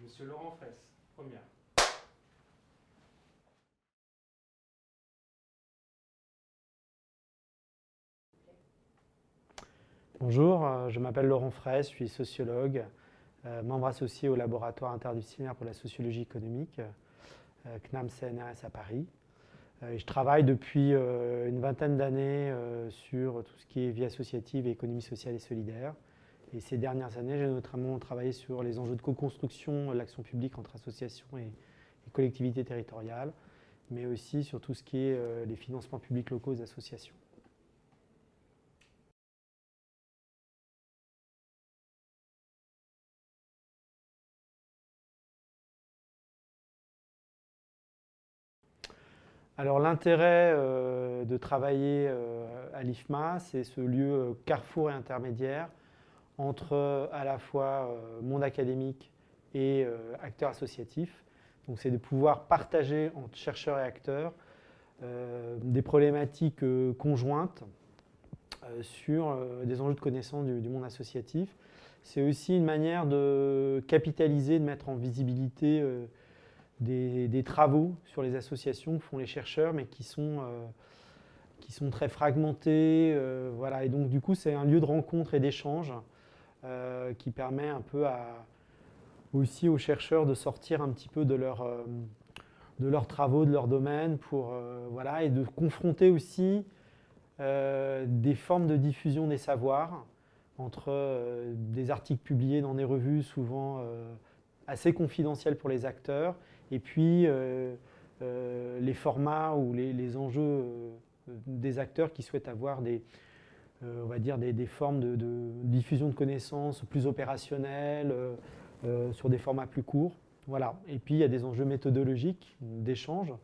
Monsieur Laurent Fraisse, première. Bonjour, je m'appelle Laurent Fraisse, je suis sociologue, membre associé au laboratoire interdisciplinaire pour la sociologie économique, CNAM CNRS à Paris. Et je travaille depuis une vingtaine d'années sur tout ce qui est vie associative et économie sociale et solidaire. Et ces dernières années, j'ai notamment travaillé sur les enjeux de co-construction de l'action publique entre associations et collectivités territoriales, mais aussi sur tout ce qui est les financements publics locaux des associations. Alors l'intérêt de travailler à l'IFMA, c'est ce lieu carrefour et intermédiaire entre à la fois monde académique et acteurs associatifs. Donc c'est de pouvoir partager entre chercheurs et acteurs des problématiques conjointes sur des enjeux de connaissance du monde associatif. C'est aussi une manière de capitaliser, de mettre en visibilité des travaux sur les associations que font les chercheurs, mais qui sont très fragmentés. Voilà. Et donc, du coup, c'est un lieu de rencontre et d'échange qui permet un peu aussi aux chercheurs de sortir un petit peu de leurs travaux, de leur domaine, voilà, et de confronter aussi des formes de diffusion des savoirs entre des articles publiés dans des revues souvent assez confidentiels pour les acteurs, et puis les formats ou les enjeux des acteurs qui souhaitent avoir on va dire des formes de diffusion de connaissances plus opérationnelles, sur des formats plus courts. Voilà. Et puis il y a des enjeux méthodologiques d'échange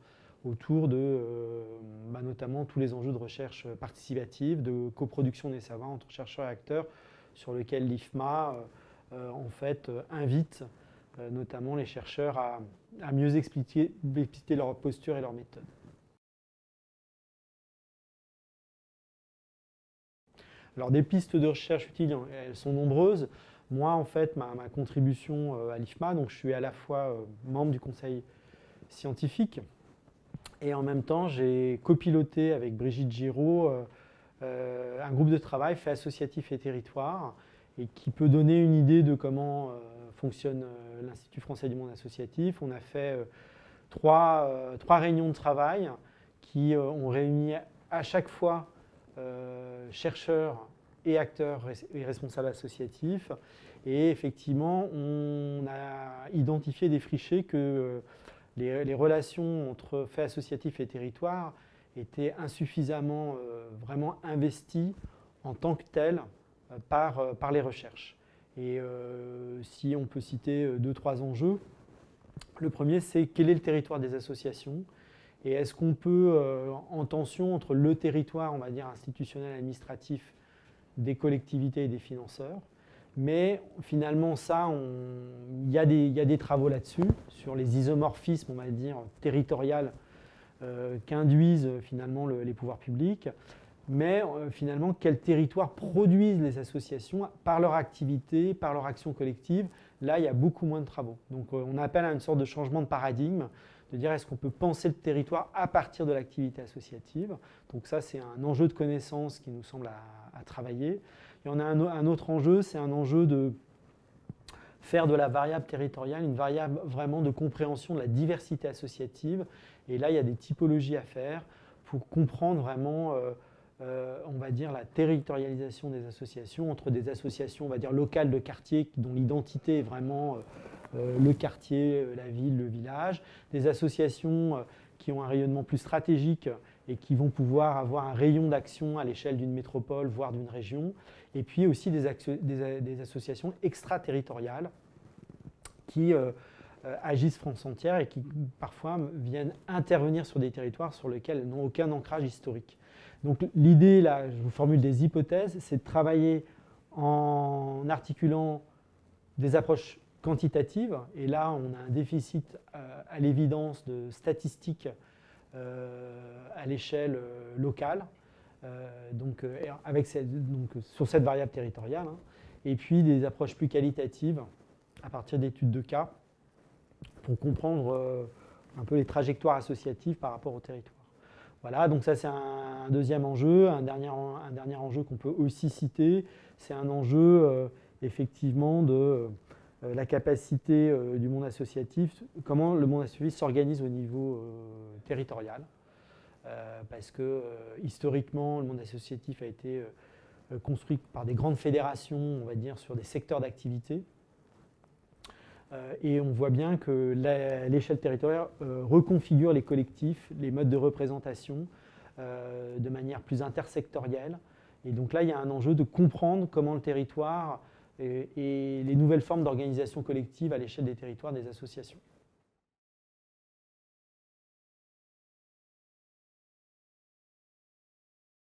autour de notamment tous les enjeux de recherche participative, de coproduction des savoirs entre chercheurs et acteurs, sur lequel l'IFMA en fait invite notamment les chercheurs à mieux expliquer leur posture et leur méthode. Alors des pistes de recherche utiles, elles sont nombreuses. Moi, en fait, ma contribution à l'IFMA, donc je suis à la fois membre du conseil scientifique et en même temps, j'ai copiloté avec Brigitte Giraud un groupe de travail fait associatif et territoire et qui peut donner une idée de comment fonctionne l'Institut français du monde associatif. On a fait trois réunions de travail qui ont réuni à chaque fois chercheurs et acteurs et responsables associatifs. Et effectivement, on a identifié, défriché que les relations entre faits associatifs et territoires étaient insuffisamment vraiment investies en tant que telles par les recherches. Et si on peut citer deux, trois enjeux, le premier, c'est quel est le territoire des associations et est-ce qu'on peut, en tension entre le territoire, on va dire, institutionnel, administratif, des collectivités et des financeurs. Mais finalement, ça, il y a des travaux là-dessus, sur les isomorphismes, on va dire, territoriales qu'induisent finalement les pouvoirs publics. Mais finalement, quel territoire produisent les associations par leur activité, par leur action collective. Là, il y a beaucoup moins de travaux. Donc on appelle à une sorte de changement de paradigme, de dire est-ce qu'on peut penser le territoire à partir de l'activité associative. Donc ça, c'est un enjeu de connaissance qui nous semble à travailler. Et on a un autre enjeu, c'est un enjeu de faire de la variable territoriale une variable vraiment de compréhension de la diversité associative. Et là, il y a des typologies à faire pour comprendre vraiment on va dire, la territorialisation des associations, entre des associations, on va dire, locales de quartier, dont l'identité est vraiment le quartier, la ville, le village, des associations qui ont un rayonnement plus stratégique et qui vont pouvoir avoir un rayon d'action à l'échelle d'une métropole, voire d'une région, et puis aussi des associations extraterritoriales qui agissent France entière et qui parfois viennent intervenir sur des territoires sur lesquels elles n'ont aucun ancrage historique. Donc l'idée, là, je vous formule des hypothèses, c'est de travailler en articulant des approches quantitatives. Et là, on a un déficit à l'évidence de statistiques à l'échelle locale, sur cette variable territoriale. Et puis des approches plus qualitatives à partir d'études de cas pour comprendre un peu les trajectoires associatives par rapport au territoire. Voilà, donc ça c'est un deuxième enjeu. Un dernier enjeu qu'on peut aussi citer, c'est un enjeu effectivement de la capacité du monde associatif, comment le monde associatif s'organise au niveau territorial. Parce que historiquement, le monde associatif a été construit par des grandes fédérations, on va dire, sur des secteurs d'activité. Et on voit bien que l'échelle territoriale reconfigure les collectifs, les modes de représentation de manière plus intersectorielle. Et donc là, il y a un enjeu de comprendre comment le territoire et les nouvelles formes d'organisation collective à l'échelle des territoires des associations.